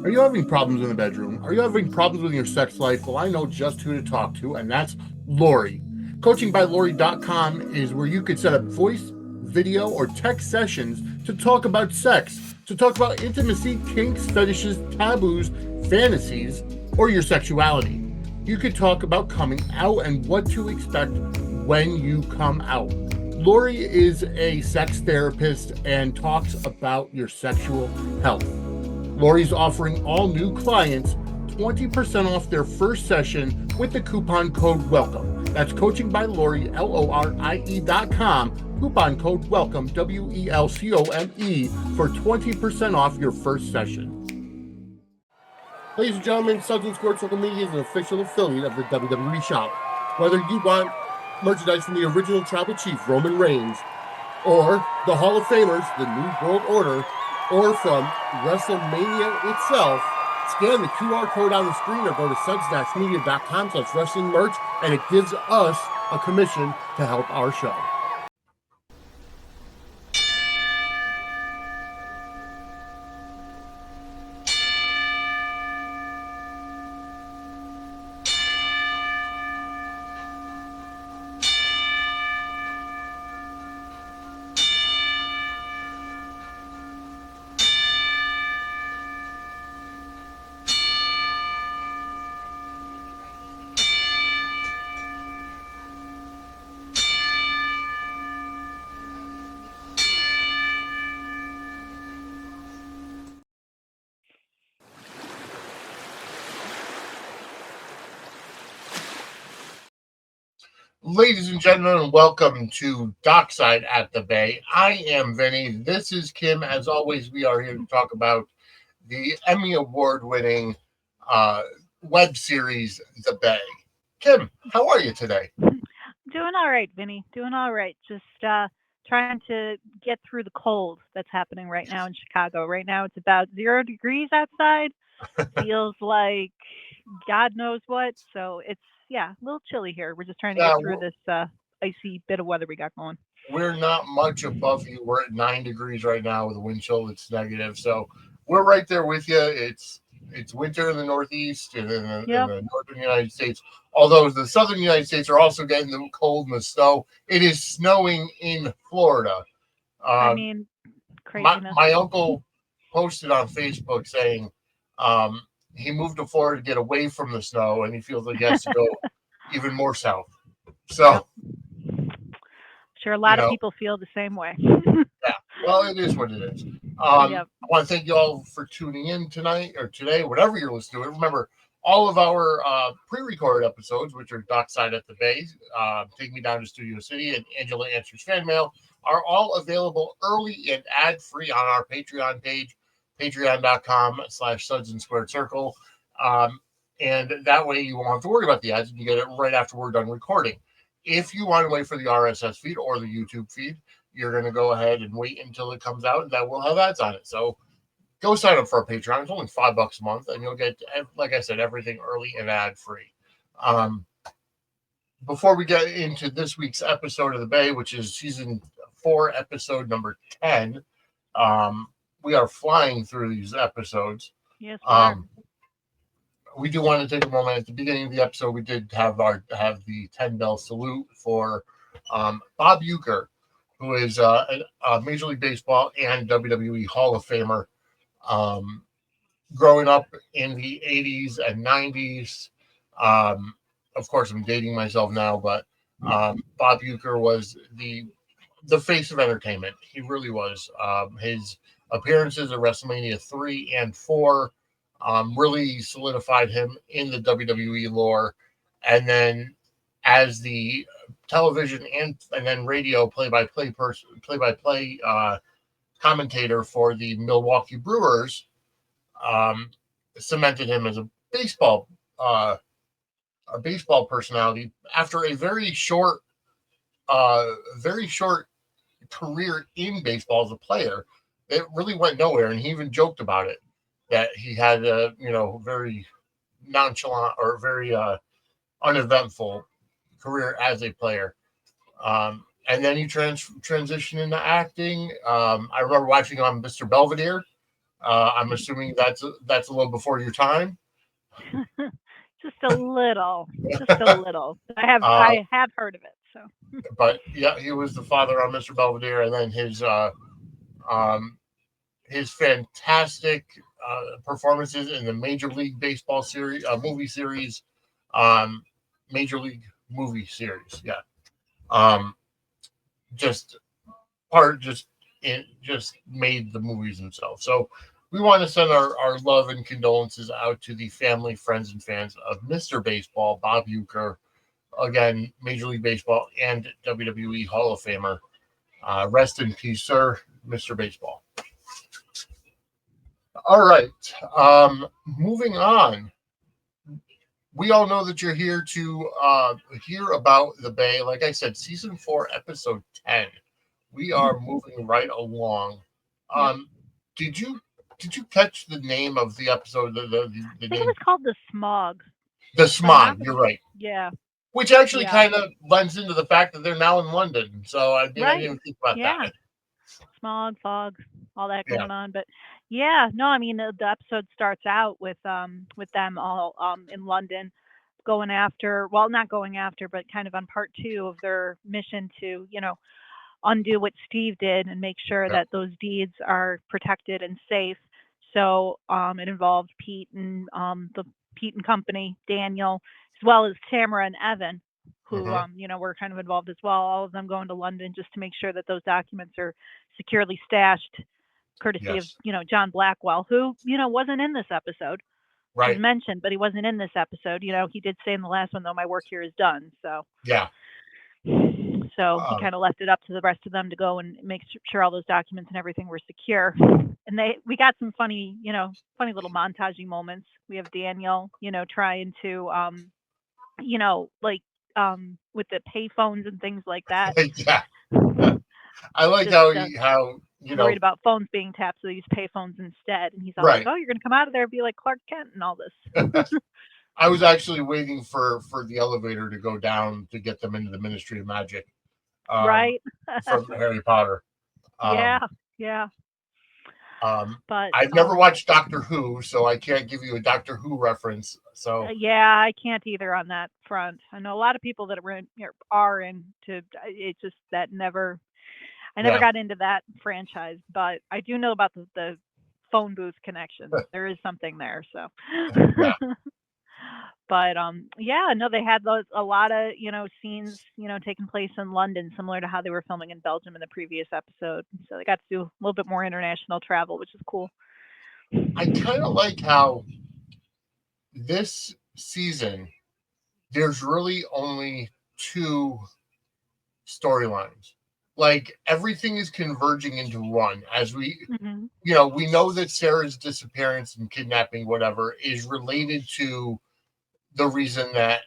Are you having problems in the bedroom? Are you having problems with your sex life? Well, I know just who to talk to, and that's Lori. CoachingByLori.com is where you could set up voice, video, or text sessions to talk about sex, to talk about intimacy, kinks, fetishes, taboos, fantasies, or your sexuality. You could talk about coming out and what to expect when you come out. Lori is a sex therapist and talks about your sexual health. Lori's offering all new clients 20% off their first session with the coupon code WELCOME. That's coaching by Lori, LORIE.com. Coupon code WELCOME, WELCOME, for 20% off your first session. Ladies and gentlemen, Suds and Squirts Social Media is an official affiliate of the WWE Shop. Whether you want merchandise from the original Tribal Chief, Roman Reigns, or the Hall of Famers, the New World Order, or from WrestleMania itself, scan the QR code on the screen or go to suds-media.com/wrestling merch, and it gives us a commission to help our show. Ladies and gentlemen, welcome to Dockside at the Bay. I am Vinnie. This is Kim. As always, we are here to talk about the Emmy Award-winning web series, The Bay. Kim, how are you today? Doing all right, Vinny. Doing all right. Just trying to get through the cold that's happening right now in Chicago. Right now it's about 0 degrees outside. Feels like God knows what. So it's yeah, a little chilly here. We're just trying to Yeah, get through this icy bit of weather we got going. we're not much above you. We're at 9 degrees right now with a wind chill that's negative. So we're right there with you. It's winter in the Northeast and in Yep. the northern United States. Although the southern United States are also getting the cold and the snow. It is snowing in Florida. I Um, mean, my craziness. my uncle posted on Facebook saying um, he moved to Florida to get away from the snow, and he feels like he has to go even more south. Yep. So Sure, a you lot of know, people feel the same way. yeah. Well, it is what it is. Yep. I want to thank you all for tuning in tonight or today, whatever you're listening to it. Remember, all of our pre-recorded episodes, which are Dockside at the Bay, Take Me Down to Studio City, and Angela Answers Fan Mail, are all available early and ad-free on our Patreon page, patreon.com/Suds and Squared Circle. Um, and that way you won't have to worry about the ads, and you get it right after we're done recording. If you want to wait for the RSS feed or the YouTube feed, you're going to go ahead and wait until it comes out, and that will have ads on it. So go sign up for our Patreon. It's only $5 a month, and you'll get, like I said, everything early and ad free. Um, before we get into this week's episode of The Bay, which is season 4, episode number 10, um, we are flying through these episodes. Yes, we are. Um, we do want to take a moment at the beginning of the episode. We did have the 10 bell salute for Bob Uecker, who is a Major League Baseball and WWE Hall of Famer. Um, Growing up in the 80s and 90s, um, of course, I'm dating myself now, but Bob Uecker was the face of entertainment. He really was. His appearances at WrestleMania 3 and 4 really solidified him in the WWE lore. And then as the television and then radio play-by-play commentator for the Milwaukee Brewers, um, cemented him as uh, a baseball personality after a uh, very short career in baseball as a player. It really went nowhere, and he even joked about it that he had a very nonchalant or very uneventful career as a player. And then he transitioned into acting. I remember watching on Mr. Belvedere I'm assuming that's a little before your time. Just a little, just a little. Uh, I have heard of it. So but yeah, he was the father on Mr. Belvedere, and then um, his fantastic performances in the Major League Baseball series, movie series, um, Major League movie series. Yeah, um, just just just made the movies themselves. So we want to send our love and condolences out to the family, friends, and fans of Mr. Baseball, Bob Uecker, again, Major League Baseball and WWE Hall of Famer. Rest in peace, sir, Mr. Baseball. All right. Moving on. We all know that you're here to hear about the Bay. Like I said, season 4, episode 10. We are moving right along. yep. Um, did you did you catch the name of the episode? The I think it was name, called the Smog. the If I'm not Smog. You're right. yeah, Which actually yeah. kind of lends into the fact that they're now in London. So I mean, I didn't Right. even think about that. Yeah. Smog, fog, all that Yeah. going on. But yeah, no, I mean the episode starts out with them all in London going after, well, not going after, but kind of on part 2 of their mission to, undo what Steve did and make sure Yeah. that those deeds are protected and safe. So it involved the Pete and company, Daniel, as well as Tamara and Evan, who Hmm. were kind of involved as well. All of them going to London just to make sure that those documents are securely stashed, courtesy of Yes. John Blackwell, who wasn't in this episode. He's Right. mentioned, but he wasn't in this episode. He did say in the last one though, my work here is done. Yeah. So he Um, kind of left it up to the rest of them to go and make sure all those documents and everything were secure. And we got some funny little montagey moments. We have Daniel, trying to, like with the pay phones and things like that. yeah. I like Just how worried about phones being tapped, so they use pay phones instead. And he's all like, right. "Oh, you're gonna come out of there and be like Clark Kent and all this." I was actually waiting for the elevator to go down to get them into the Ministry of Magic, um, Right? from Harry Potter. Yeah, Um, yeah. um, But I've never watched Doctor Who, so I can't give you a Doctor Who reference. So yeah, I can't either on that front. I know a lot of people that are into it. Just that never, I never yeah, got into that franchise, but I do know about the phone booth connection. There is something there. So, yeah, but yeah, no, they had a lot of scenes taking place in London, similar to how they were filming in Belgium in the previous episode. So they got to do a little bit more international travel, which is cool. I kind of like how this season there's really only two storylines. Like everything is converging into one. As Hmm. we know that Sarah's disappearance and kidnapping, whatever, is related to the reason that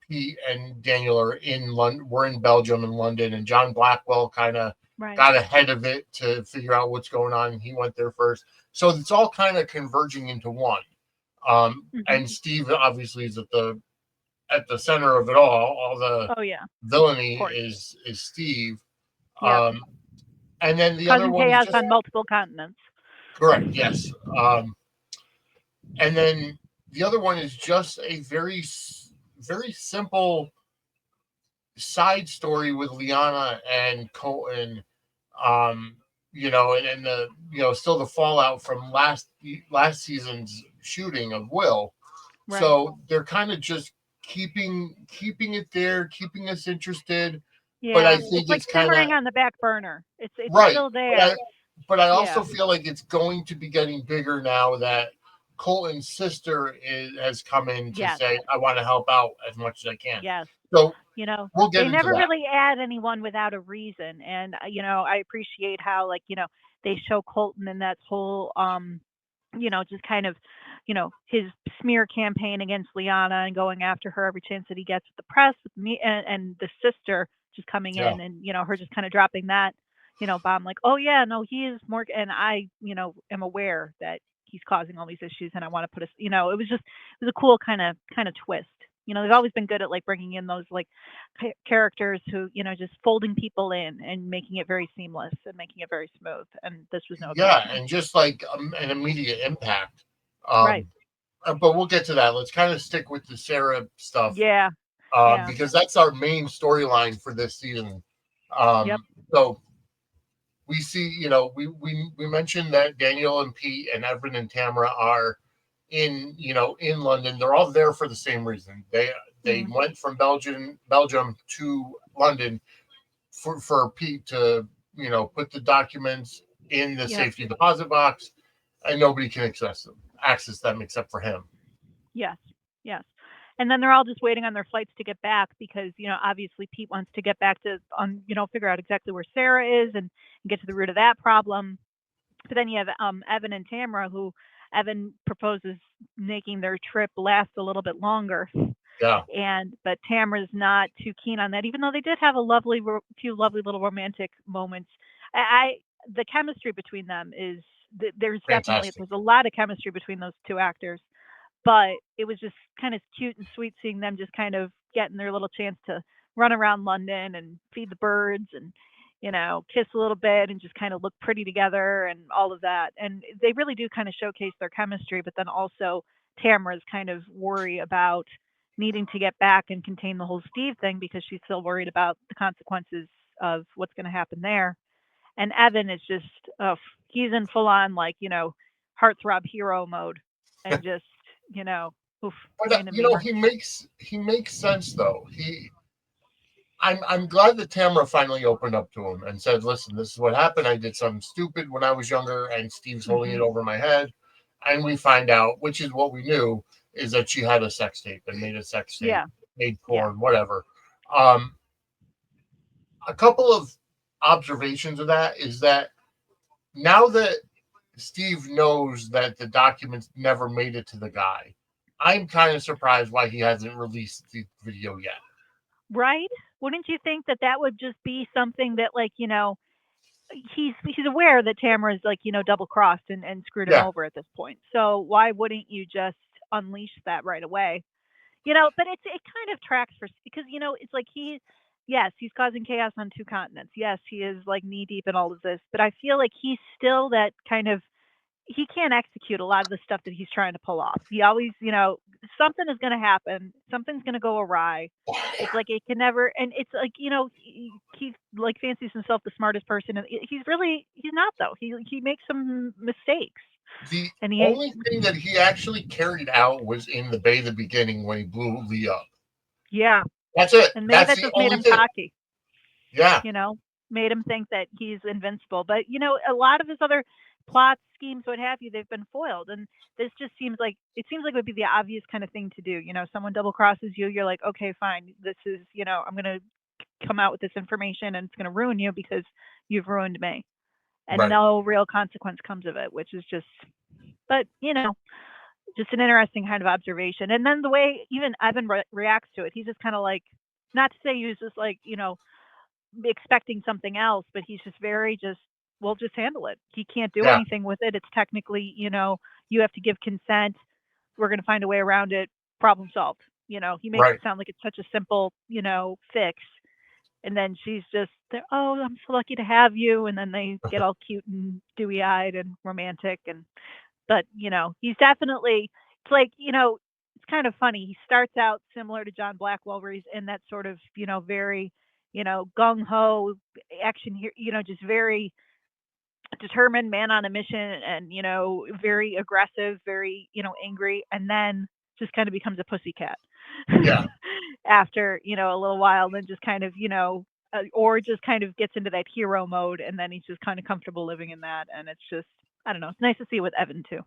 Pete and Daniel are in London, we're in Belgium and London, and John Blackwell kind of Right. got ahead of it to figure out what's going on. He went there first, so it's all kind of converging into one. And Hmm. Steve obviously is at the center of it all. All the Oh yeah, of villainy course. is Steve. Yep. Um, and then the other Cousin one is Chaos just on multiple continents. correct. Yes. And then the other one is just a very simple side story with Liana and Colton. Um, and the still the fallout from last season's shooting of Will. Right. So they're kind of just keeping it there, keeping us interested. But I Yeah. It's think like it's kind of simmering on the back burner. It's right. still But I there. but I Yeah. also feel like it's going to be getting bigger now that Colton's sister has come in to Yes. say, I want to help out as much as I can. Yes. So we'll They get into never that. really add anyone without a reason. And I appreciate how, like, they show Colton in that whole just kind of, his smear campaign against Liana and going after her every chance that he gets with the press, with me and the sister just coming Yeah. in and, her just kind of dropping that, bomb like, oh yeah, no, he is more, and I, am aware that he's causing all these issues and I want to put it was a cool kind of twist, they've always been good at like bringing in those like characters who, just folding people in and making it very seamless and making it very smooth. And this was no Yeah, exception. and just like an immediate impact. Right. But we'll get to that. Let's kind of stick with the Sara stuff, Yeah. Yeah. because that's our main storyline for this season. Yep. So we see, we mentioned that Daniel and Pete and Evan and Tamara are in London. They're all there for the same reason. They Mm. went from Belgium to London for Pete to put the documents in the Yep. safety deposit box, and nobody can access them except for him. Yes. Yes. And then they're all just waiting on their flights to get back because, obviously Pete wants to get back to figure out exactly where Sara is and get to the root of that problem. But then you have Evan and Tamara, who Evan proposes making their trip last a little bit longer, Yeah, but Tamara's not too keen on that, even though they did have few lovely little romantic moments. I the chemistry between them is fantastic. there's a lot of chemistry between those two actors, but it was just kind of cute and sweet seeing them just kind of getting their little chance to run around London and feed the birds and kiss a little bit and just kind of look pretty together and all of that. And they really do kind of showcase their chemistry, but then also Tamara's kind of worry about needing to get back and contain the whole Steve thing because she's still worried about the consequences of what's going to happen there. And Evan is just, he's in full on like, heartthrob hero mode and just, you know, oof, But couldn't be more. he makes sense though. I'm glad that Tamara finally opened up to him and said, "Listen, this is what happened. I did something stupid when I was younger, and Steve's holding it Hmm. over my head." And we find out, which is what we knew, is that she had a sex tape and made a sex tape, Yeah. made Yeah. porn, whatever. Um, a couple of observations of that is that now that Steve knows that the documents never made it to the guy, I'm kind of surprised why he hasn't released the video yet. Right? Wouldn't you think that that would just be something that, like, he's aware that Tamara's like, double crossed and screwed him Yeah, over at this point. So why wouldn't you just unleash that right away? But it kind of tracks because it's like yes, he's causing chaos on two continents. Yes, he is like knee deep in all of this, but I feel like he's still that kind of he can't execute a lot of the stuff that he's trying to pull off. He always, something is going to happen, something's going to go awry. It's like it can never, and it's like he like fancies himself the smartest person, and he's not though. He makes some mistakes, the and he only thing that he actually carried out was in the Bay the beginning when he blew Lee up. yeah, That's it. and maybe That's that the just made only him thing. cocky. Yeah, you know, Made him think that he's invincible. But, a lot of his other plots, schemes, what have you, they've been foiled. And this just seems like it would be the obvious kind of thing to do. Someone double crosses you, you're like, okay, fine. This is, I'm going to come out with this information and it's going to ruin you because you've ruined me. And right. no real consequence comes of it, which is just, but, just an interesting kind of observation. And then the way even Evan reacts to it, he's just kind of like, not to say he was just like, expecting something else, but he's just very just, we'll just handle it. He can't do Yeah, anything with it. It's technically, you have to give consent. We're going to find a way around it. Problem solved. He makes right. it sound like it's such a simple, fix. And then she's just, oh, I'm so lucky to have you. And then they get all cute and dewy eyed and romantic. But, he's definitely, it's like, it's kind of funny. He starts out similar to John Blackwell, where he's in that sort of, very, gung ho action here, just very determined man on a mission and, very aggressive, very, angry, and then just kind of becomes a pussycat Yeah, after, a little while, and then just kind of, or just kind of gets into that hero mode and then he's just kind of comfortable living in that. And it's just, I don't know. It's nice to see it with Evan too.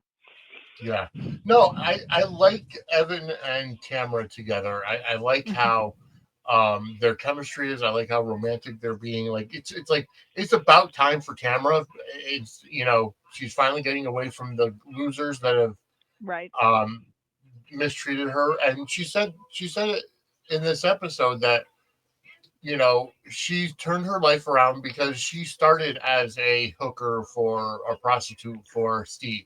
yeah. No, I like Evan and Tamara together. I like Hmm. how their chemistry is. I like how romantic they're being. Like it's like it's about time for Tamara. It's she's finally getting away from the losers that have Right. um mistreated her, and she said it in this episode that she turned her life around because she started as a hooker for a prostitute for Steve.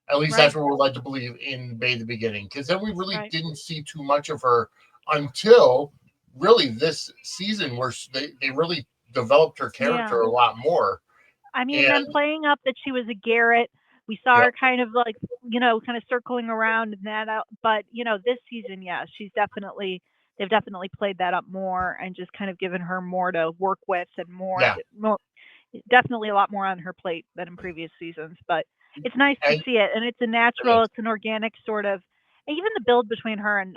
At least that's Right. what we're led to believe in Bay the beginning, because then we really Right. didn't see too much of her until really this season where they really developed her character Yeah. a lot more. I mean, them And playing up that she was a Garrett. We saw yep, her kind of like, kind of circling around and that out. But, this season, yeah, they've definitely played that up more and just kind of given her more to work with and yeah, definitely a lot more on her plate than in previous seasons. But it's nice to and see it. And it's a it is. natural, it's an organic sort of, and even the build between her and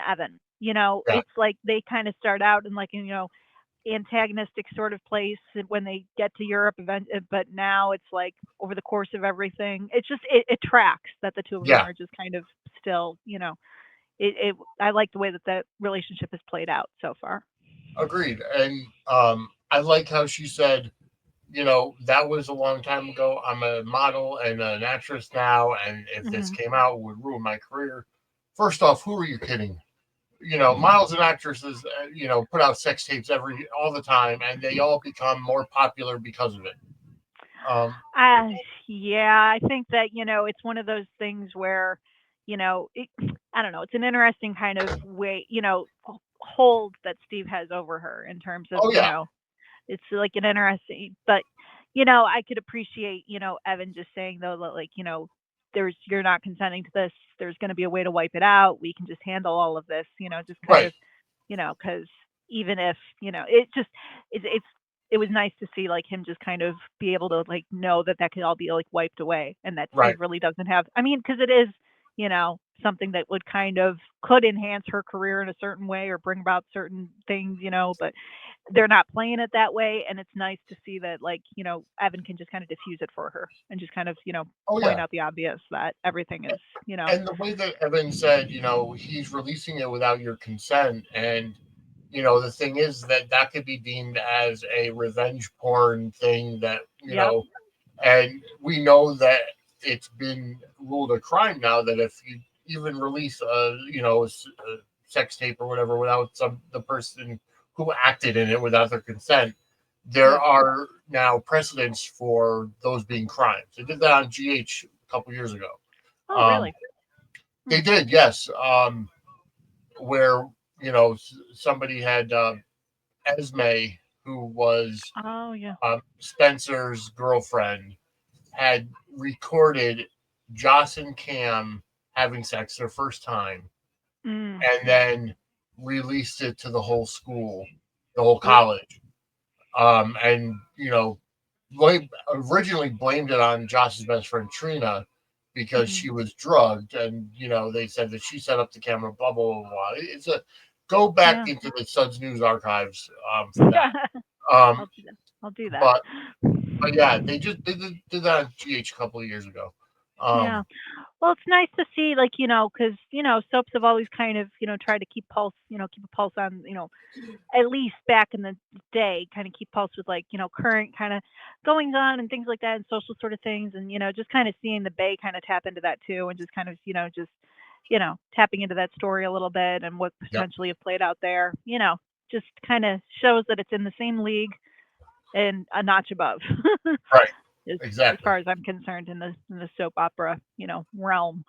Evan, Yeah, it's like they kind of start out in like, antagonistic sort of place when they get to Europe event, but now it's like over the course of everything, it's just it tracks that the two of them yeah, are just kind of still, it I like the way that that relationship has played out so far. agreed. And I like how she said, that was a long time ago. I'm a model and an actress now, and if this Hmm. came out, it would ruin my career. First off, who are you kidding? Models and actresses, put out sex tapes all the time, and they all become more popular because of it. Um, Uh, yeah, I think that, it's one of those things where, I don't know, it's an interesting kind of way, hold that Steve has over her in terms of, oh yeah, it's like an interesting, but I could appreciate, Evan just saying though that like, you're not consenting to this. There's going to be a way to wipe it out. We can just handle all of this, just kind right, of, because even if, it just, it was nice to see like him just kind of be able to like know that that could all be like wiped away and that Steve right, really doesn't have, I mean, because it is, something that would kind of could enhance her career in a certain way or bring about certain things, but they're not playing it that way, and it's nice to see that like Evan can just kind of diffuse it for her and just kind of oh point yeah. out the obvious that everything is And the way that Evan said, he's releasing it without your consent, and the thing is that could be deemed as a revenge porn thing that yep. and we know that it's been ruled a crime now that if you even release a sex tape or whatever without the person who acted in it without their consent, there Yep. are now precedents for those being crimes. They did that on GH a couple years ago. Oh Um, really? Hmm. they did, yes. Where somebody had Esme, who was Oh yeah. Spencer's girlfriend, had recorded Joss and Cam having sex their first time, Mm. and then released it to the whole school, the whole Ooh. college, and originally blamed it on Josh's best friend Trina because Hmm. she was drugged, and they said that she set up the camera. Blah blah blah blah. It's a go back Yeah. into the Suds News archives for that. I'll Um, do that. I'll do that. but yeah, did that on GH a couple of years ago. Yeah. Um, Well, it's nice to see, like, because, soaps have always kind of, tried to keep a pulse on, at least back in the day, kind of keep pulse with like, current kind of goings on and things like that and social sort of things. And, just kind of seeing the Bay kind of tap into that too and just kind of, tapping into that story a little bit and what yep, potentially have played out there, just kind of shows that it's in the same league and a notch above. right, as exactly. far as I'm concerned in the soap opera, realm.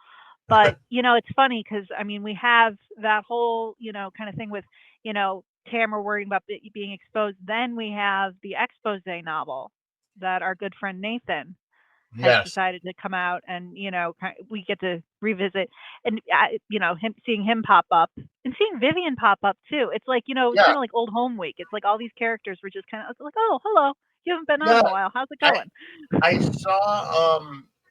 But, it's funny because I mean, we have that whole, kind of thing with, Tamara worrying about being exposed. Then we have the expose novel that our good friend Nathan has Yes, decided to come out and, we get to revisit and, him seeing him pop up and seeing Vivian pop up too. It's like, it's yeah, kind of like old home week. It's like all these characters were just kind of like, oh, hello. You haven't been on yeah. in a while. How's it I going?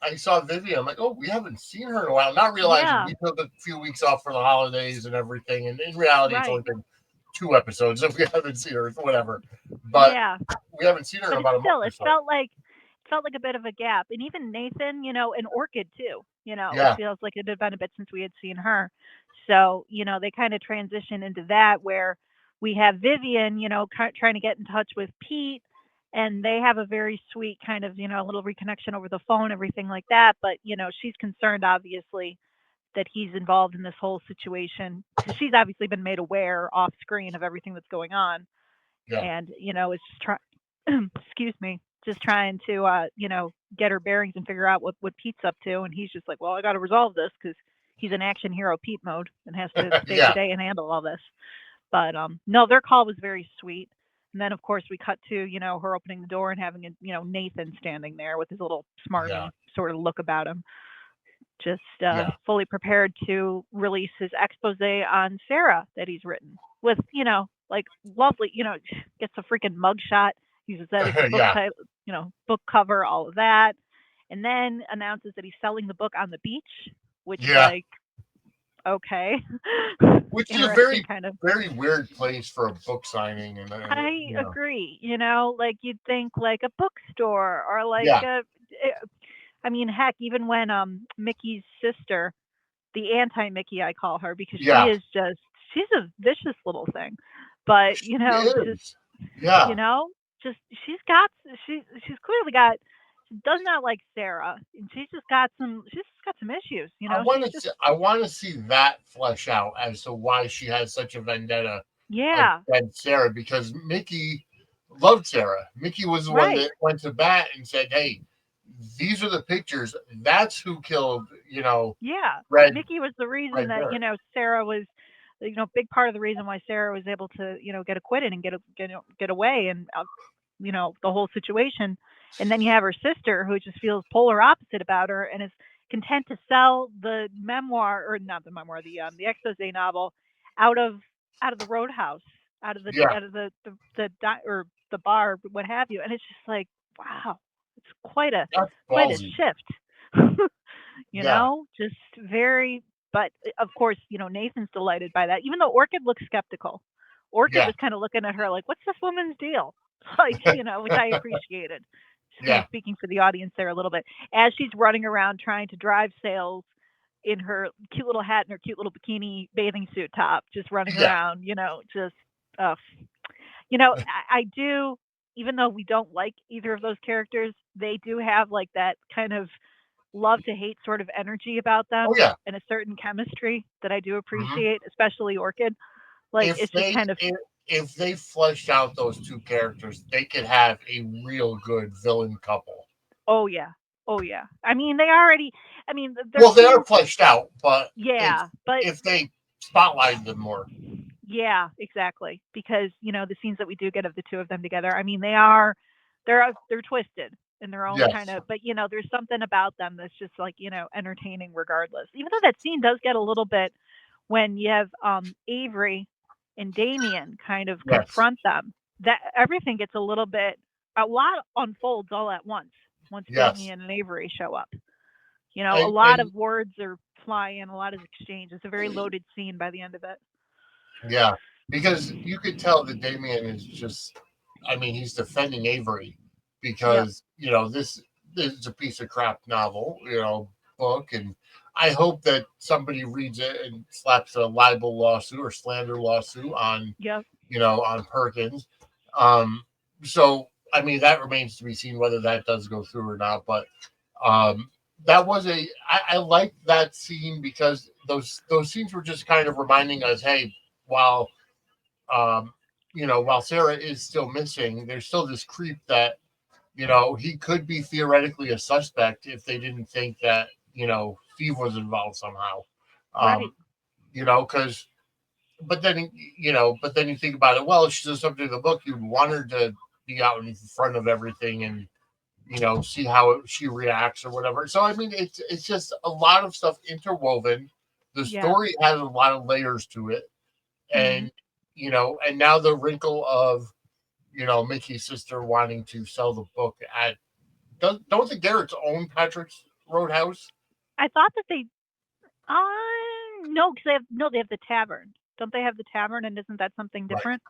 I saw Vivian. I'm like, oh, we haven't seen her in a while. Not realizing Yeah, we took a few weeks off for the holidays and everything. And in reality, it's only right. been 2 episodes if we haven't seen her, whatever. But Yeah. we haven't seen her in But it's about a month still or so. it felt like a bit of a gap. And even Nathan, and Orchid too. It Yeah, feels like it had been a bit since we had seen her. So, they kind of transition into that where we have Vivian, trying to get in touch with Pete and they have a very sweet kind of, little reconnection over the phone, everything like that. But, she's concerned obviously that he's involved in this whole situation because she's obviously been made aware off screen of everything that's going on yeah, and it's just excuse me, just trying to get her bearings and figure out what Pete's up to, and he's just like, well, I got to resolve this because he's in action hero Pete mode and has to save the Yeah, day and handle all this. But no, their call was very sweet. And then of course we cut to her opening the door and having Nathan standing there with his little yeah, smarmy sort of look about him, just yeah, fully prepared to release his expose on Sara that he's written with like lovely gets a freaking mugshot, uses that as the book yeah, title, book cover, all of that, and then announces that he's selling the book on the beach, which yeah. like okay. Which is a Interesting very, kind of. very weird place for a book signing, and I agree. Like you'd think like a bookstore or like yeah, I mean, heck, even when Mickey's sister, the anti-Mickey, I call her because she yeah, is just she's a vicious little thing, but she just is. you Yeah, know, just she's clearly got she does not like Sara, and she's just got some issues. She's just I want to see that flesh out as to why she has such a vendetta yeah, against Sarah, because Mickey loved Sarah. Mickey was the one right. that went to bat and said, "Hey, these are the pictures. That's who killed, Yeah, Red Mickey was the reason Red that Dirt." Sara was, big part of the reason why Sara was able to get acquitted and get away and the whole situation. And then you have her sister who just feels polar opposite about her and is content to sell the memoir, or not the memoir, the expose novel out of the roadhouse, Yeah, out of or the bar, what have you. And it's just like, wow, it's that's quite a ballsy. shift. Yeah, Just very, but of course, Nathan's delighted by that, even though Orchid looks skeptical. Orchid yeah, was kind of looking at her like, what's this woman's deal? Like, which I appreciated. Just kind of yeah, speaking for the audience there a little bit. As she's running around trying to drive sales in her cute little hat and her cute little bikini bathing suit top, just running yeah. around, just, uh, I do, even though we don't like either of those characters, they do have like that kind of love to hate sort of energy about Oh them yeah. and a certain chemistry that I do Hmm. appreciate, especially Orchid. Like If it's just they kind of if they fleshed out those two characters, they could have a real good villain couple. oh yeah. Oh yeah. I mean they already I mean their Well, they are scenes fleshed out, but yeah, but if they spotlighted them more, yeah, exactly. Because, the scenes that we do get of the two of them together, I mean they're twisted in their own kind yes, of, but there's something about them that's just like, entertaining regardless. Even though that scene does get a little bit when you have Avery and Damien kind of yes, confront them, that everything gets a lot unfolds all at once yes, Damien and Avery show up. A lot and of words are flying, a lot of exchange. It's a very loaded scene by the end of it. yeah, because you could tell that Damien is just, I mean, he's defending Avery Yep. because this is a piece of crap novel, book, and I hope that somebody reads it and slaps a libel lawsuit or slander lawsuit on Yep. on Perkins. Um, so I mean that remains to be seen whether that does go through or not. But um, that was I liked that scene because those scenes were just kind of reminding us, hey, while um, while Sarah is still missing, there's still this creep that he could be theoretically a suspect if they didn't think that Steve was involved somehow. Right. Um, because but then you think about it. Well, she's the subject of the book. You'd want her to be out in front of everything and see how she reacts or whatever. So I mean, it's just a lot of stuff interwoven. The Yeah. story has a lot of layers to it, Hmm. and and now the wrinkle of Mickey's sister wanting to sell the book at don't the Garrett's own Patrick's Roadhouse? I thought that they no, because they have the tavern. Don't they have the tavern? And isn't that something Right. different?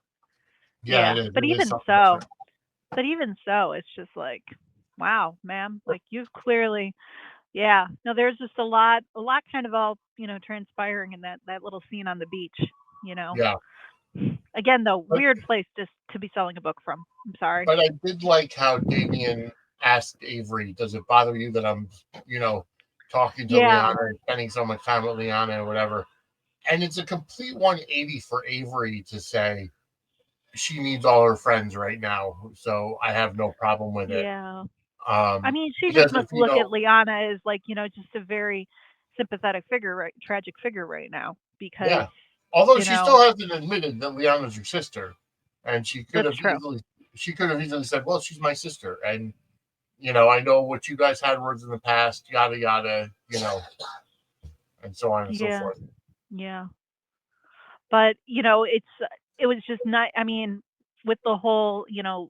Yeah, it Yeah, is. It is something so, different. it's just like, wow, ma'am, like you've clearly, yeah. No, there's just a lot kind of all transpiring in that little scene on the beach. You know, Yeah. again though, But weird place just to be selling a book from. I'm sorry. But I did like how Damien asked Avery, "Does it bother you that I'm, talking to Yeah, Liana and spending so much time with Liana or whatever?" And it's a complete 180 for Avery to say she needs all her friends right now, so I have no problem with it. yeah. I Um, mean, she just because must if you look at don't, Liana as like, just a sympathetic figure, right? Tragic figure right now because Yeah. Although you she know still hasn't admitted that Liana's your sister, and that's true. she could have easily said, "Well, she's my sister," and I know what you guys had words in the past, yada yada, and so on and so Yeah, forth. yeah. But it was just not. I mean, with the whole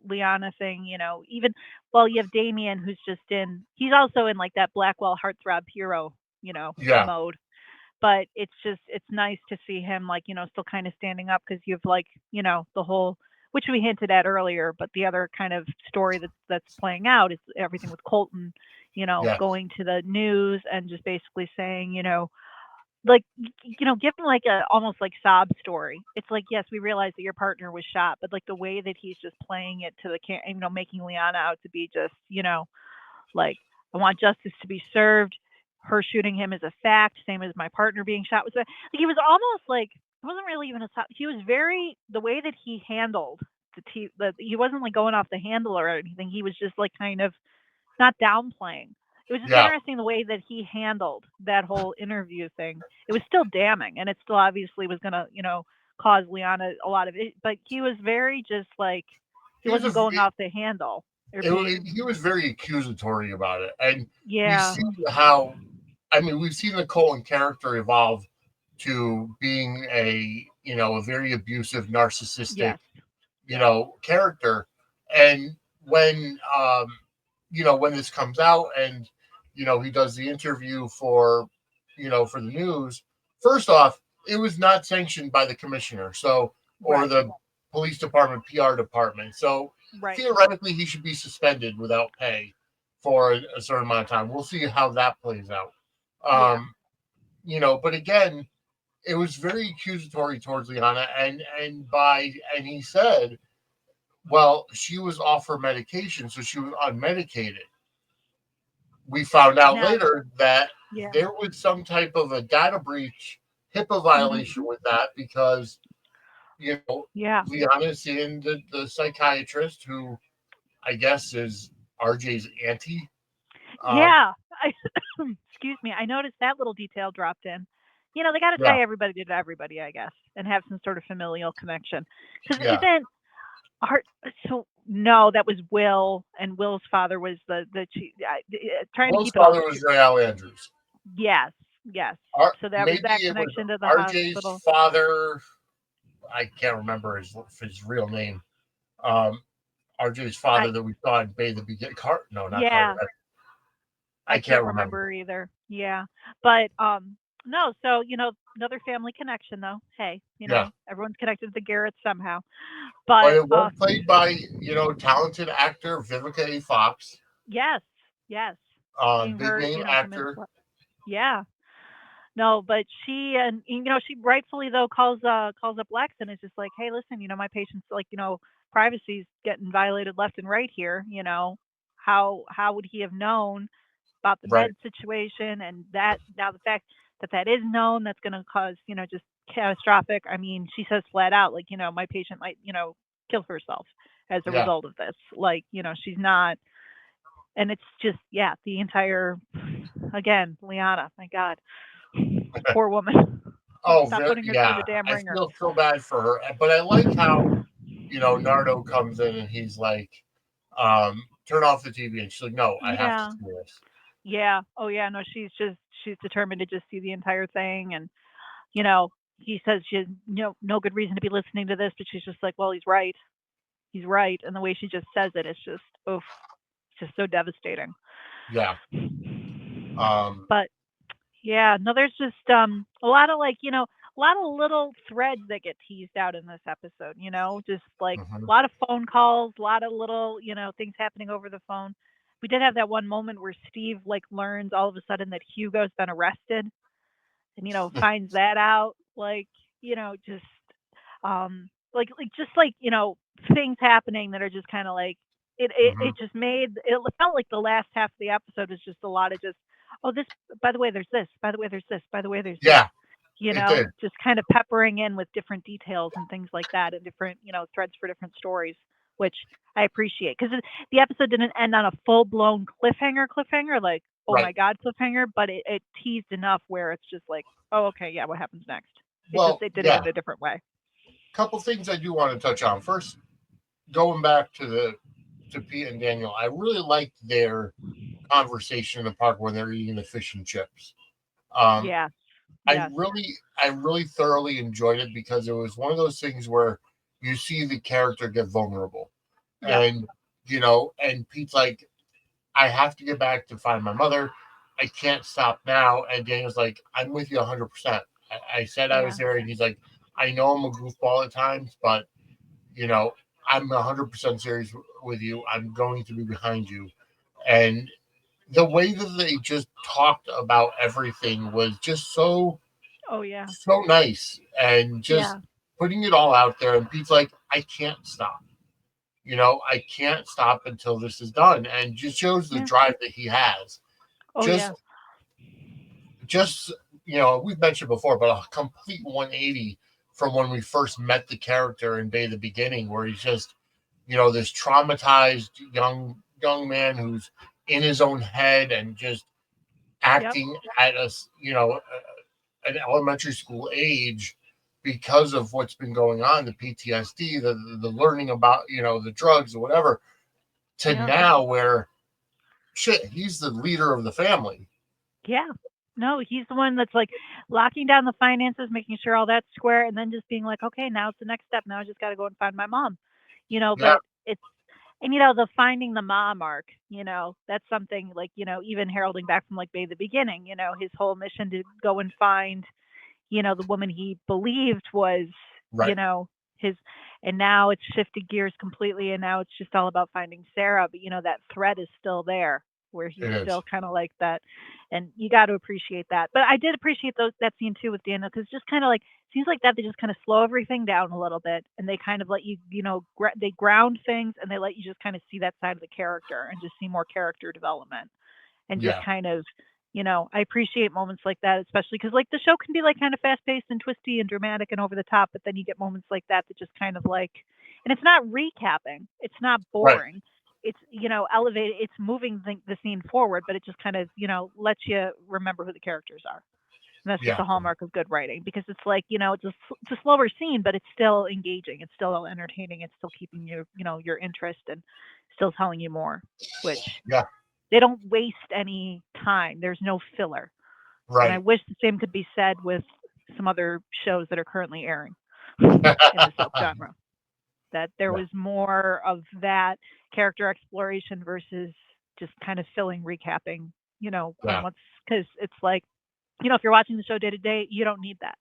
Liana thing, even well, you have Damien who's just in. He's also in like that Blackwell heartthrob hero, Yeah, mode. But it's nice to see him like still kind of standing up because you've like the whole which we hinted at earlier, but the other kind of story that's playing out is everything with Colton, yeah. going to the news and just basically saying, like giving like a almost like sob story. It's like, yes, we realize that your partner was shot, but like the way that he's just playing it to the making Liana out to be just like, I want justice to be served. Her shooting him is a fact, same as my partner being shot was like he was almost like it wasn't really even a he was very the way that he handled he wasn't like going off the handle or anything. He was just like kind of not downplaying. It was just Yeah, interesting the way that he handled that whole interview thing. It was still damning, and it still obviously was gonna, cause Liana a lot of it. But he was very just like he he was a wasn't going off the handle or being, he was very accusatory about it, and we yeah, see how I mean we've seen the Colin character evolve to being a very abusive, narcissistic, yes, character, and when when this comes out and he does the interview for the news. First off, it was not sanctioned by the commissioner, so or right, the police department PR department, so right, theoretically he should be suspended without pay for a certain amount of time. We'll see how that plays out. yeah. um but again, it was very accusatory towards Liana, and he said, well, she was off her medication, so she was unmedicated. We found out Now, later that yeah, there was some type of a data breach, HIPAA hmm violation with that because yeah, Liana is seeing the psychiatrist who I guess is RJ's auntie. Um, yeah. I, excuse me. I noticed that little detail dropped in. They got to yeah, tie everybody to everybody, I guess, and have some sort of familial connection. Because yeah. isn't Art? So no, that was Will, and Will's father was the trying to Will's keep it all father was straight. Ray Al Andrews. Yes, yes. So that was Maybe that it was connection to the RJ's hospital. father. I can't remember his real name. Um, RJ's I father that we saw in Bay the Beginning. No, not Carter. Yeah, I I can't can't remember. remember either. Yeah, but no. So another family connection though. Hey, Yeah, everyone's connected to the Garretts somehow. but But it was played by talented actor Vivica A. Fox, yes, yes, seeing big her, name come in. actor. Yeah, no, but she and she rightfully though calls up Lex and is just like, hey, listen, my patient's like, privacy's getting violated left and right here. How would he have known about the Right. med situation and that now the fact that that is known that's going to cause just catastrophic. I mean, she says flat out like my patient might kill herself as a Yeah. result of this. Like she's not, and it's just the entire again Liana. My God, poor woman. Oh, Stop very, putting her through yeah. the damn I ringer. feel so bad for her, but I like how Nardo comes in and he's like, "Turn off the TV," and she's like, "No, I have to Yeah, see this." yeah. Oh yeah. No, she's determined to just see the entire thing, and you know he says she has no good reason to be listening to this, but she's just like, well, he's right. He's right, and the way she just says it, it's just oof, it's just so devastating. Yeah. Um. But yeah, no, there's just a lot of like a lot of little threads that get teased out in this episode. Just like Mhm. a lot of phone calls, a lot of little things happening over the phone. We did have that one moment where Steve like learns all of a sudden that Hugo's been arrested, and finds that out. Like just like just like things happening that are just kind of like Mhm. it just made it felt like the last half of the episode was just a lot of just, oh, this, by the way there's this, by the way there's this, by the way there's this, Yeah, it did. just kind of peppering in with different details and things like that, and different threads for different stories, which I appreciate because the episode didn't end on a full blown cliffhanger like oh my Right. god cliffhanger, but it teased enough where it's just like, oh okay, yeah, what happens next? Well, It did it yeah. in a different way. Couple things I do want to touch on. First, going back to Pete and Daniel, I really liked their conversation in the park when they're eating the fish and chips. Um, Yeah. I Yes. really, I really thoroughly enjoyed it because it was one of those things where you see the character get vulnerable, Yep. and and Pete's like, I have to get back to find my mother. I can't stop now. And Daniel's like, I'm with you 100%. I said I was Yeah. there, and he's like, I know I'm a goofball at times, but you know, I'm 100% serious with you. I'm going to be behind you. And the way that they just talked about everything was just Oh yeah. so nice, and just Yeah. putting it all out there. And Pete's like, I can't stop. I can't stop until this is done, and just shows the Yeah. drive that he has. Oh Just, yeah. just we've mentioned before, but a complete 180 from when we first met the character in Bay the Beginning, where he's just this traumatized young man who's in his own head and just Yep. acting at an elementary school age because of what's been going on, the PTSD, the learning about the drugs or whatever, to Yep. now where shit, he's the leader of the family. Yeah. No, he's the one that's like locking down the finances, making sure all that's square, and then just being like, okay, now it's the next step. Now I just got to go and find my mom. Yeah, But it's, and the finding the mom arc, that's something like, even heralding back from like Bay the Beginning, his whole mission to go and find, the woman he believed was, you right. know, his, and now it's shifted gears completely, and now it's just all about finding Sara. But that thread is still there, where he's It is. still kind of like that, and you got to appreciate that. But I did appreciate that scene too with Daniel, because just kind of like seems like that they just kind of slow everything down a little bit, and they kind of let you, they ground things, and they let you just kind of see that side of the character and just see more character development, and just Yeah, kind of, I appreciate moments like that, especially because like the show can be like kind of fast paced and twisty and dramatic and over the top, but then you get moments like that that just kind of like, and it's not recapping, it's not right. boring, it's elevated, it's moving the scene forward, but it just kind of lets you remember who the characters are. And that's just Yeah, a hallmark of good writing, because it's like, it's a slower scene, but it's still engaging, it's still entertaining, it's still keeping you, your interest, and still telling you more, which yeah, they don't waste any time. There's no filler. And I right. wish the same could be said with some other shows that are currently airing in the soap genre. That there Yeah, was more of that character exploration versus just kind of filling, recapping, on yeah, what's, because it's like, if you're watching the show day to day, you don't need that.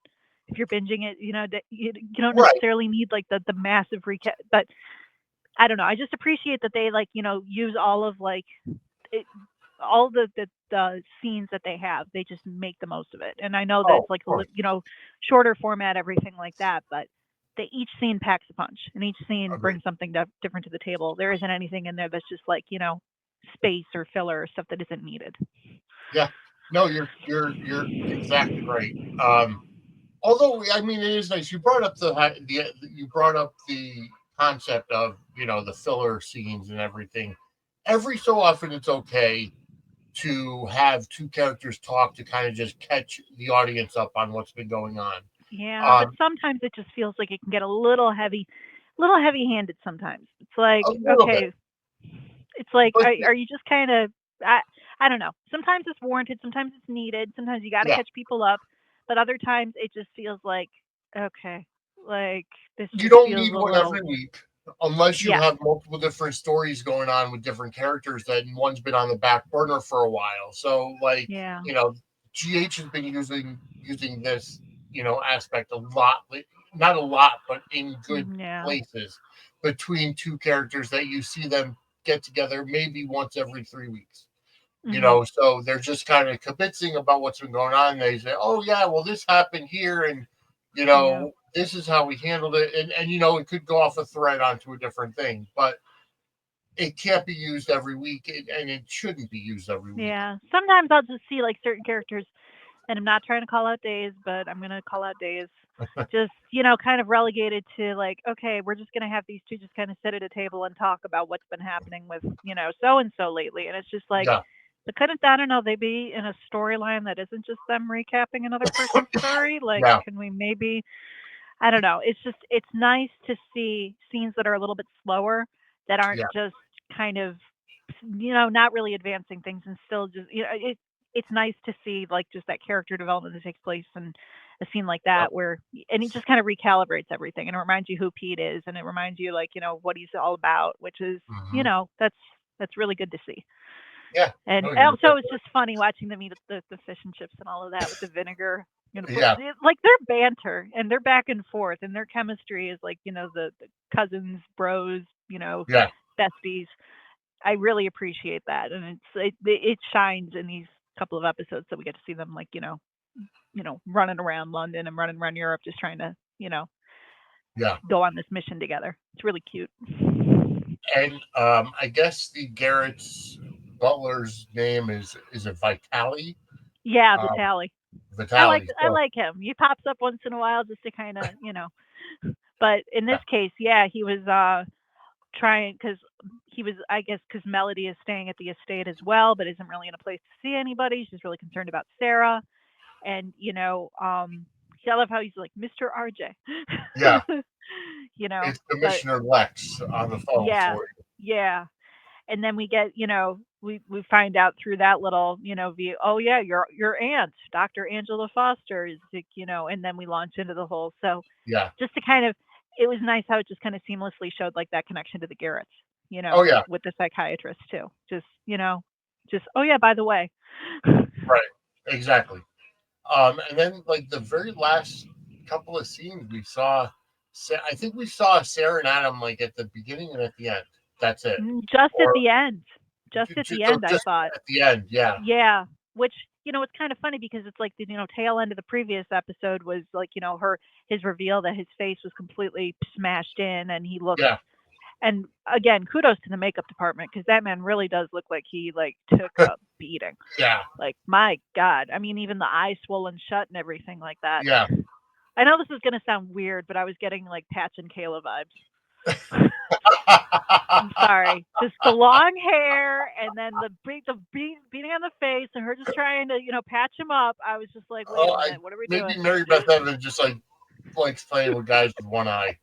If you're binging it, you don't right. necessarily need like the massive recap. But I don't know. I just appreciate that they like, use all of like it, all the scenes that they have, they just make the most of it. And I know that Oh, it's like of course. shorter format, everything like that, but each scene packs a punch, and each scene Agreed. brings something different to the table. There isn't anything in there that's just like space or filler or stuff that isn't needed. Yeah. No, you're exactly right. Although I mean, it is nice. You brought up you brought up the concept of the filler scenes and everything. Every so often, it's okay to have two characters talk to kind of just catch the audience up on what's been going on. Yeah, but Um, sometimes it just feels like it can get a little heavy handed sometimes. It's like, a little bit, okay, it's like, but are you just kind of, I don't know. Sometimes it's warranted, sometimes it's needed, sometimes you got to yeah, catch people up, but other times it just feels like, okay, like this you just don't feels need a one little, every week unless you yeah, have multiple different stories going on with different characters that one's been on the back burner for a while. So like, yeah, GH has been using this, aspect a lot, not a lot, but in good yeah, places between two characters that you see them get together maybe once every 3 weeks. hmm, So they're just kind of kibitzing about what's been going on. They say, "Oh yeah, well this happened here, and yeah, this is how we handled it," and it could go off a thread onto a different thing, but it can't be used every week, and it shouldn't be used every week. yeah. Sometimes I'll just see like certain characters, and I'm not trying to call out days, but I'm gonna call out days. Just kind of relegated to like, okay, we're just gonna have these two just kind of sit at a table and talk about what's been happening with so and so lately, and it's just like, Yeah, So couldn't, I don't know, they be in a storyline that isn't just them recapping another person's story? Like, Yeah, can we maybe, I don't know. It's just, it's nice to see scenes that are a little bit slower, that aren't yeah, just kind of, not really advancing things, and still just, it's nice to see like just that character development that takes place in a scene like yep, that, where, and it just kind of recalibrates everything, and it reminds you who Pete is, and it reminds you, like, what he's all about, which is, hmm that's really good to see. yeah. And No, you're also, right. it's just funny watching them eat the fish and chips and all of that with the vinegar. Yeah, Like their banter and their back and forth and their chemistry is like, the cousins, bros, yeah, besties. I really appreciate that, and it shines in these couple of episodes that we get to see them, like, running around London and running around Europe, just trying to, yeah. go on this mission together. It's really cute. And I guess the Garrett's butler's name is it Vitali? Yeah, Um, Vitaly. Vitali. I So like him. He pops up once in a while just to kind of, But in this yeah, case, yeah, he was trying, because he was, I guess, because Melody is staying at the estate as well, but isn't really in a place to see anybody. She's really concerned about Sara, and I love how he's like Mr. RJ, yeah. you know. It's But Commissioner Lex on the phone yeah, for you. yeah, and then we get, we find out through that little, view. Oh yeah, your aunt, Dr. Angela Foster, is sick, and then we launch into the whole. So Yeah. just to kind of, it was nice how it just kind of seamlessly showed like that connection to the Garretts, Oh yeah. with the psychiatrist too. Just, oh yeah, by the way. Right. Exactly. And then like the very last couple of scenes we saw, I think we saw Sarah and Adam like at the beginning and at the end. That's it. Just at Or the end. Just at the end, I just thought. at the end. Yeah. Yeah, which, it's kind of funny because it's like the, tail end of the previous episode was like, his reveal that his face was completely smashed in, and he looked, Yeah. and again, kudos to the makeup department, because that man really does look like he like took a beating. Yeah. Like, my God. I mean, even the eye swollen shut and everything like that. Yeah. I know this is gonna sound weird, but I was getting like Patch and Kayla vibes. I'm sorry. Just the long hair, and then beating on the face, and her just trying to, patch him up. I was just like, wait a Oh, I minute, what are we maybe doing? Mary Beth Evans just like likes playing with guys with one eye.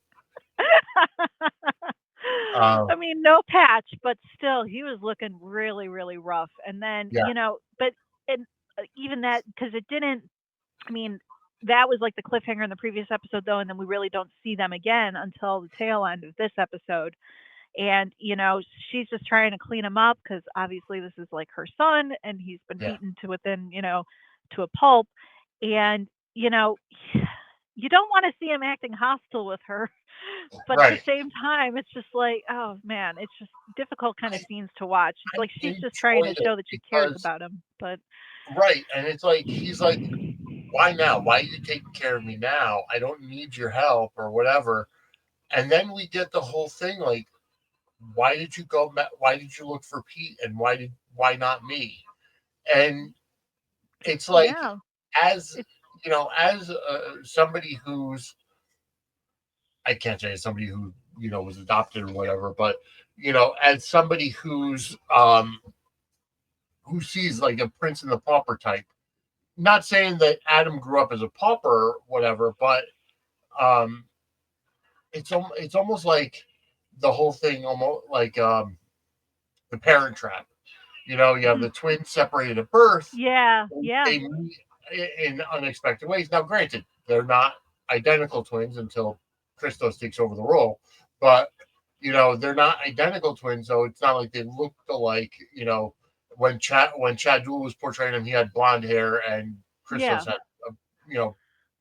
I Um, mean, no patch, but still, he was looking really, really rough. And then, yeah. but and even that, because it didn't. I mean, that was like the cliffhanger in the previous episode, though, and then we really don't see them again until the tail end of this episode. And she's just trying to clean him up, because obviously this is like her son, and he's been Yeah. beaten to within, to a pulp. And you don't want to see him acting hostile with her, but at the Right. same time, it's just like, oh man, it's just difficult kind of scenes to watch. It's I like she's just trying to enjoyed it show that she cares because about him, but right, and it's like he's like, why now? Why are you taking care of me now? I don't need your help or whatever. And then we get the whole thing like, why did you go? Why did you look for Pete? And why not me? And it's like, yeah, as it's as somebody who's, I can't say somebody who was adopted or whatever, but as somebody who sees like a Prince and the Pauper type. Not saying that Adam grew up as a pauper or whatever, but um, it's almost like the whole thing, almost like the Parent Trap. You have the twins separated at birth. yeah, yeah, They meet in unexpected ways. Now, granted, they're not identical twins until Christos takes over the role, but they're not identical twins, so it's not like they looked alike. When Chad Duell was portraying him, he had blonde hair and yeah, Christos had you know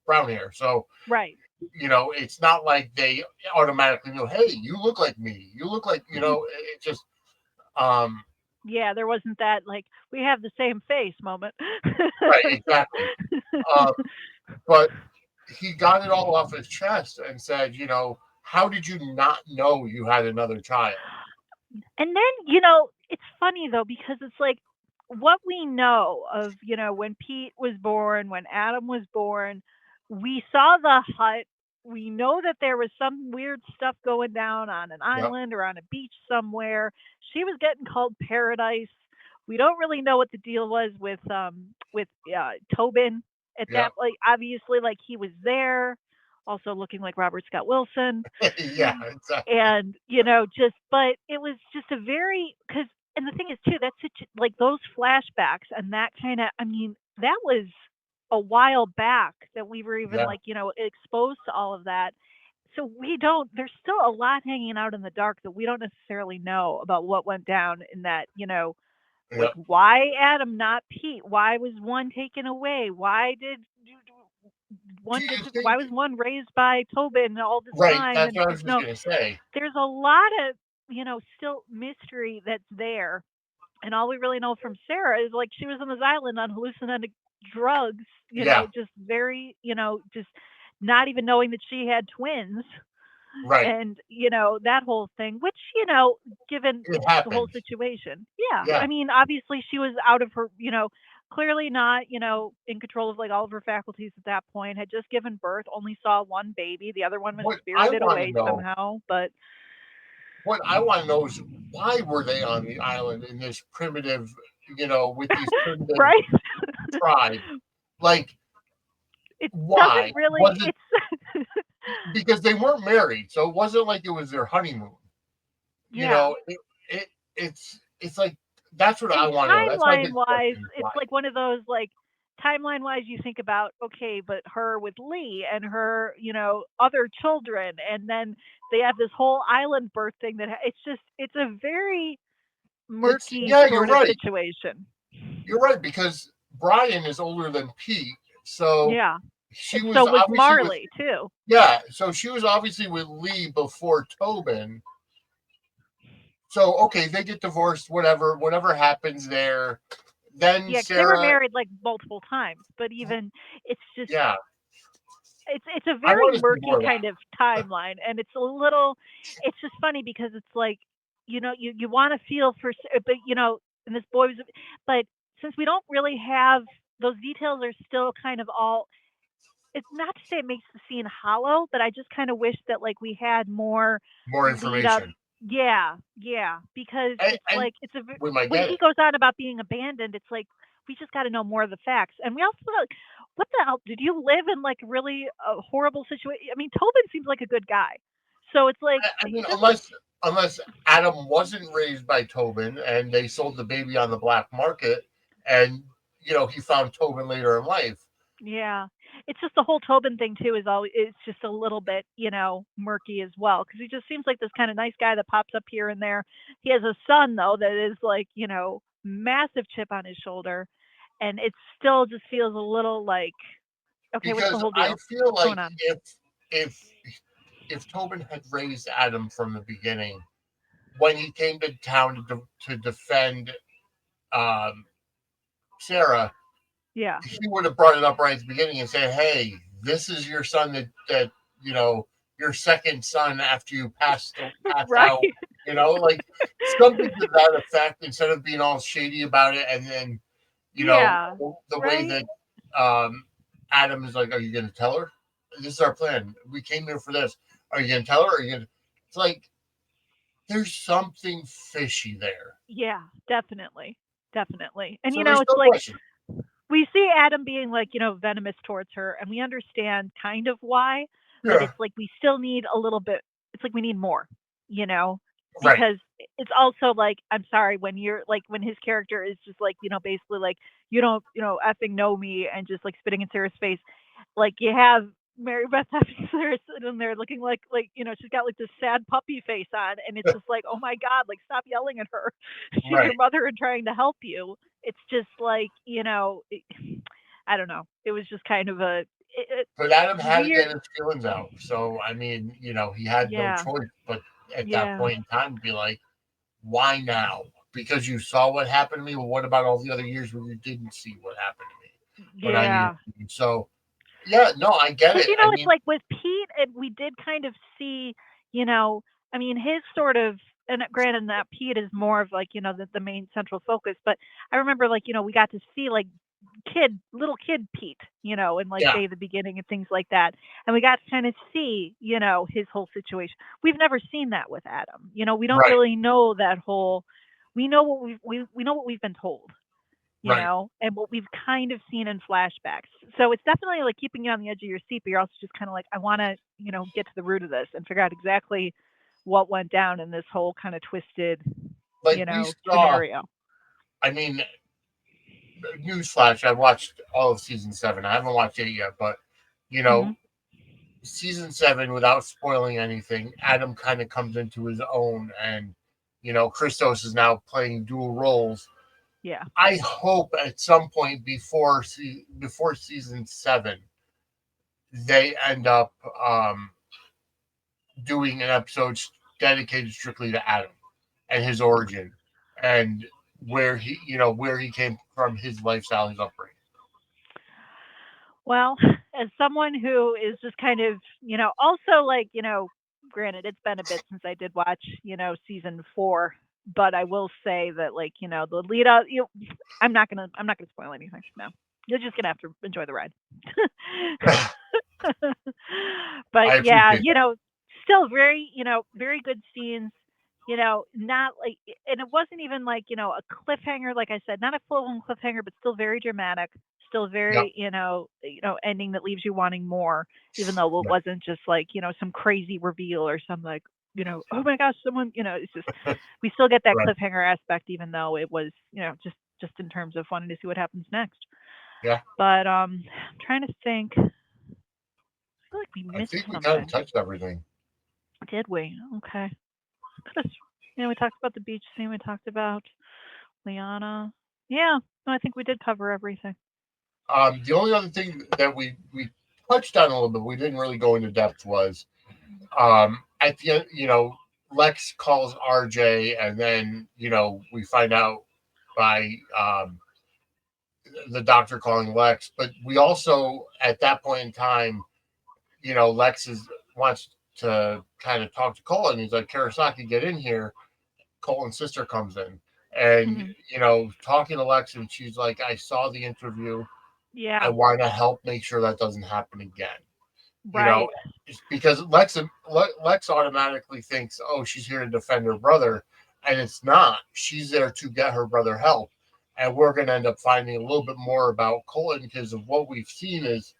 brown hair. So right. it's not like they automatically know, hey, you look like me. You look like it just um Yeah, there wasn't that like we have the same face moment. right, exactly. Um, but he got it all off his chest and said, how did you not know you had another child? And then, it's funny though, because it's like what we know of, when Pete was born, when Adam was born, we saw the hut. We know that there was some weird stuff going down on an Yep. island or on a beach somewhere. She was getting called Paradise. We don't really know what the deal was with Tobin at Yeah. that. Like obviously, like he was there, also looking like Robert Scott Wilson, Yeah, exactly. and just but it was just a very because and the thing is too that's such like those flashbacks and that kind of I mean that was a while back that we were even Yeah. like exposed to all of that. So we don't there's still a lot hanging out in the dark that we don't necessarily know about what went down in that like Yeah. why Adam not Pete, why was one taken away, why did Do one you get to, why think? was one raised by Tobin all this Right. time, That's and what I was just gonna say. there's a lot of still mystery that's there, and all we really know from Sara is like she was on this island on hallucinogenic drugs, Yeah. just very just not even knowing that she had twins, Right. and that whole thing, which given It the whole happens. situation, yeah, I Yeah. mean obviously she was out of her clearly not in control of like all of her faculties at that point, had just given birth, only saw one baby, the other one was What I spirited want to away know, somehow, but what I want to know is why were they on the island in this primitive, with these primitive right. tribe? Like, It why doesn't really was it? it's Because they weren't married, so it wasn't like it was their honeymoon. You yeah. know, it's like that's what I And want to know. That's my timeline big wise, question. Is it's why? like one of those like timeline wise you think about okay, but her with Lee and her, other children, and then they have this whole island birth thing that it's just it's a very It's murky yeah, you're sort of right. situation. You're right because Brian is older than Pete, so Yeah. she And was so was obviously with Marley too. yeah, so she was obviously with Lee before Tobin. So okay, they get divorced, whatever happens there. Then Yeah, because they were Sara, married like multiple times, but even it's just yeah, it's a I very want to see murky more of kind of timeline, and it's a little it's just funny because it's like you want to feel for but and this boy was but since we don't really have those details are still kind of all it's not to say it makes the scene hollow, but I just kind of wish that like we had more more lead up. information. Yeah, yeah, because it's And like it's a we might when get he it goes on about being abandoned, it's like we just got to know more of the facts. And we also like, what the hell? Did you live in like really a horrible situation? I mean, Tobin seems like a good guy, so it's like I mean, just unless Adam wasn't raised by Tobin and they sold the baby on the black market, and he found Tobin later in life. yeah. It's just the whole Tobin thing too is always it's just a little bit, murky as well because he just seems like this kind of nice guy that pops up here and there. He has a son though that is like, massive chip on his shoulder and it still just feels a little like okay, what's the Because whole I deal? feel What's going like on? if if Tobin had raised Adam from the beginning, when he came to town to defend um, Sara, Yeah. he would have brought it up right at the beginning and said, "Hey, this is your son that you know your second son after you passed Right? out." Like something to that effect instead of being all shady about it, and then Yeah. the way Right? that um, Adam is like, "Are you going to tell her? This is our plan. We came here for this. Are you going to tell her? Are you going to?" It's like there's something fishy there. Yeah, definitely. Definitely. And So there's it's no like question. we see Adam being like, venomous towards her, and we understand kind of why, but Yeah. it's like we still need a little bit. It's like we need more, you know, Right. because it's also like I'm sorry when you're like when his character is just like basically like you don't effing know me and just like spitting in Sarah's face, like you have Mary Beth having Sarah sitting there looking like she's got like this sad puppy face on, and it's just like oh my god, like stop yelling at her, she's your Right. mother and trying to help you. It's just like I don't know. It was just kind of But Adam had to weird. get his feelings out. So I mean, he had no Yeah, choice but at that yeah, point in time to be like, why now? Because you saw what happened to me. Well, what about all the other years when you didn't see what happened to me? When I needed yeah. to? So yeah, no, I get Because it. I it's mean, like with Pete, and we did kind of see, I mean, his sort of, and granted that Pete is more of like the main central focus, but I remember like we got to see like little kid Pete, in like yeah, say the beginning and things like that, and we got to kind of see his whole situation. We've never seen that with Adam. We don't right. really know that whole we know what we know what we've been told, Right. and what we've kind of seen in flashbacks. So it's definitely like keeping you on the edge of your seat, but you're also just kind of like, I want to, get to the root of this and figure out exactly what went down in this whole kind of twisted, Like we saw. scenario. I mean, newsflash: I watched all of season 7. I haven't watched 8 yet, but you know, Hmm. season 7, without spoiling anything, Adam kind of comes into his own, and Christos is now playing dual roles. Yeah. I hope at some point before season 7 they end up doing an episode dedicated strictly to Adam and his origin, and where he came from, his lifestyle, his upbringing. Well, as someone who is just kind of, also like, granted, it's been a bit since I did watch, season 4, but I will say that, like, the lead up, I'm not gonna spoil anything. No, you're just gonna have to enjoy the ride. But I yeah, appreciate that. still very, very good scenes. Not like, and it wasn't even like, a cliffhanger. Like I said, not a full on cliffhanger, but still very dramatic. Still Yep. very, ending that leaves you wanting more, even though it Yep. wasn't just like, some crazy reveal or some like, oh my gosh, someone, it's just, we still get that Right. cliffhanger aspect, even though it was, just in terms of wanting to see what happens next. Yeah. But I'm trying to think. I feel like we I missed think we kind of something. touched everything. Did we? Okay. Could have. We talked about the beach scene. We talked about Liana. Yeah. No, I think we did cover everything. The only other thing that we touched on a little bit, we didn't really go into depth, was at the end. Lex calls RJ, and then we find out by the doctor calling Lex. But we also, at that point in time, Lex wants to kind of talk to Cole, and he's like, "Kurosaki, get in here." Colin's sister comes in, and Hmm. talking to Lex, and she's like, "I saw the interview. I Yeah. want to help make sure that doesn't happen again." You know, Right. because Lex automatically thinks, "Oh, she's here to defend her brother," and it's not. She's there to get her brother help, and we're going to end up finding a little bit more about Colin, because of what we've seen is,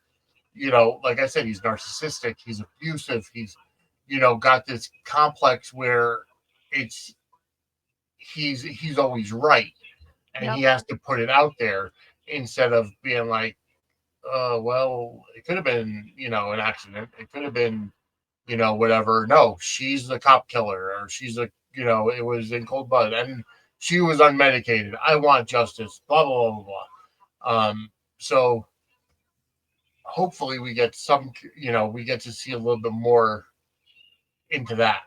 like I said, he's narcissistic, he's abusive, he's got this complex where it's he's always right, and Yep. he has to put it out there instead of being like, well, it could have been, an accident. It could have been, whatever. No, she's the cop killer, or she's a, it was in cold blood, and she was unmedicated. I want justice. Blah blah blah blah blah. So hopefully we get we get to see a little bit more into that.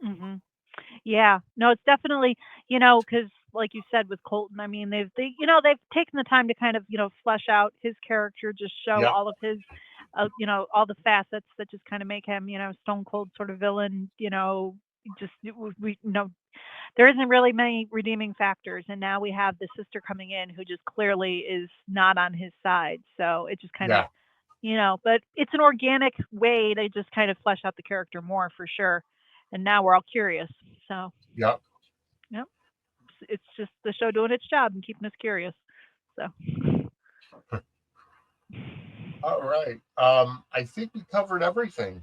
Hmm. Yeah. No, it's definitely, because like you said with Colton, I mean, they've taken the time to kind of, flesh out his character, just show Yep. all of his, all the facets that just kind of make him, stone cold sort of villain, just we there isn't really many redeeming factors, and now we have the sister coming in who just clearly is not on his side. So it just kind of, Yeah. but it's an organic way to just kind of flesh out the character more for sure. And now we're all curious. So, Yep. yep, it's just the show doing its job and keeping us curious. So, All right. I think we covered everything.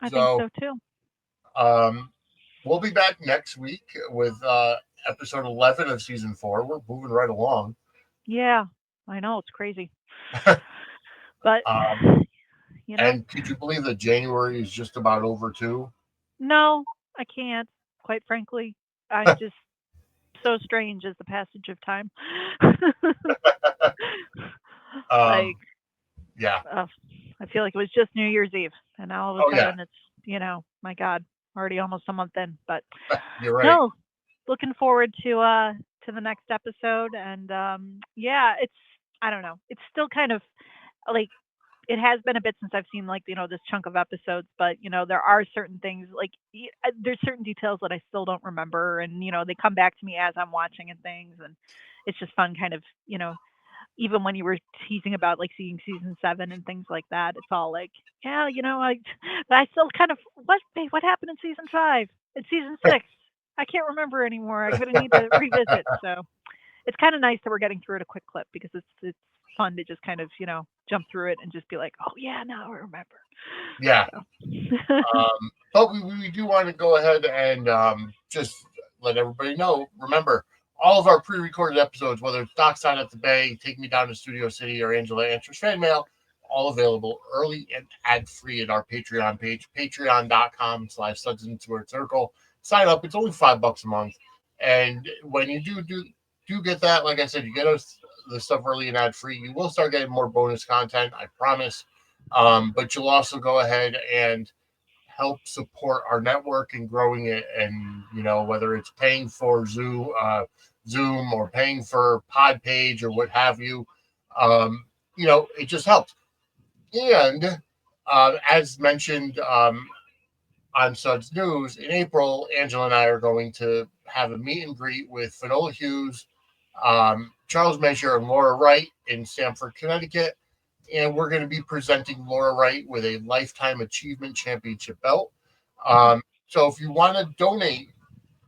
I think So so too. um, we'll be back next week with episode 11 of season 4. We're moving right along. Yeah, I know it's crazy, but um, you know, and could you believe that January is just about over too? no, I can't. Quite frankly, I'm just so strange as the passage of time. Like, um, yeah. uh, I feel like it was just New Year's Eve, and now all of a Oh yeah. sudden it's, my God, already almost a month in. But You're right. no, looking forward to the next episode, and yeah, it's, I don't know, it's still kind of like, it has been a bit since I've seen, like, this chunk of episodes, but there are certain things like, there's certain details that I still don't remember, and they come back to me as I'm watching and things, and it's just fun, kind of, even when you were teasing about like seeing season 7 and things like that, it's all like, yeah, I but I still kind of, what happened in season 5 and season 6? I can't remember anymore. I'm gonna need to revisit. So it's kind of nice that we're getting through it a quick clip because it's fun to just kind of jump through it and just be like, oh yeah, now I remember. Yeah. So. But we do want to go ahead and just let everybody know. Remember, all of our pre-recorded episodes, whether it's Dockside at the Bay, Take Me Down to Studio City, or Angela Answers Fan Mail, all available early and ad-free at our Patreon page, patreon.com/Suds Circle. Sign up. It's only $5 a month. And when you do get that, like I said, you get us the stuff early and ad-free. You will start getting more bonus content, I promise. But you'll also go ahead and help support our network and growing it, and whether it's paying for Zoom or paying for Pod Page or what have you, it just helps. And as mentioned on Suds News, in April, Angela and I are going to have a meet and greet with Finola Hughes, Charles Measure, and Laura Wright in Stamford, Connecticut. And we're going to be presenting Laura Wright with a Lifetime Achievement Championship belt. So if you want to donate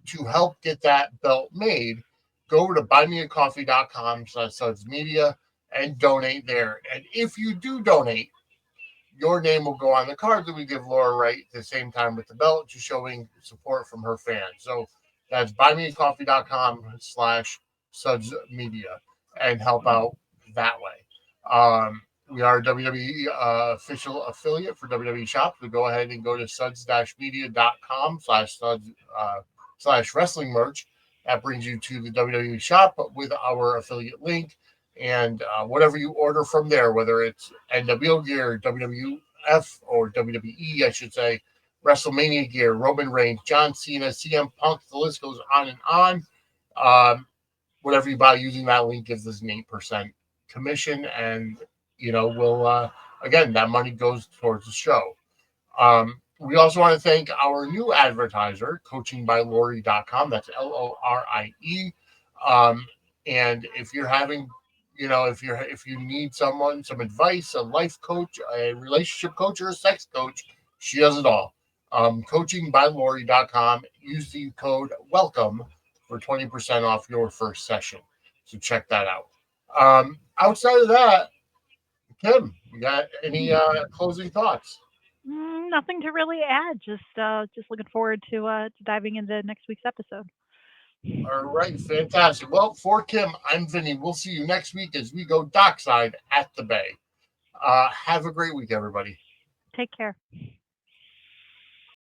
to help get that belt made, go over to buymeacoffee.com/Suds Media and donate there. And if you do donate, your name will go on the card that we give Laura Wright at the same time with the belt, just showing support from her fans. So that's buymeacoffee.com/Suds Media and help out that way. We are a WWE official affiliate for WWE Shop. So go ahead and go to suds-media.com/Suds/wrestling merch. That brings you to the WWE Shop with our affiliate link. And whatever you order from there, whether it's NWO gear, WWF, or WWE, I should say, WrestleMania gear, Roman Reigns, John Cena, CM Punk, the list goes on and on. Whatever you buy using that link gives us an 8% commission, and we'll again, that money goes towards the show. We also want to thank our new advertiser, coachingbylori.com. That's LORIE. And if you're having, if you need some advice, a life coach, a relationship coach, or a sex coach, she does it all. Coachingbylori.com. Use the code WELCOME for 20% off your first session. So check that out. Outside of that, Kim, you got any closing thoughts? Nothing to really add. Just looking forward to diving into next week's episode. All right, fantastic. Well, for Kim, I'm Vinnie. We'll see you next week as we go Dockside at the Bay. Have a great week, everybody. Take care.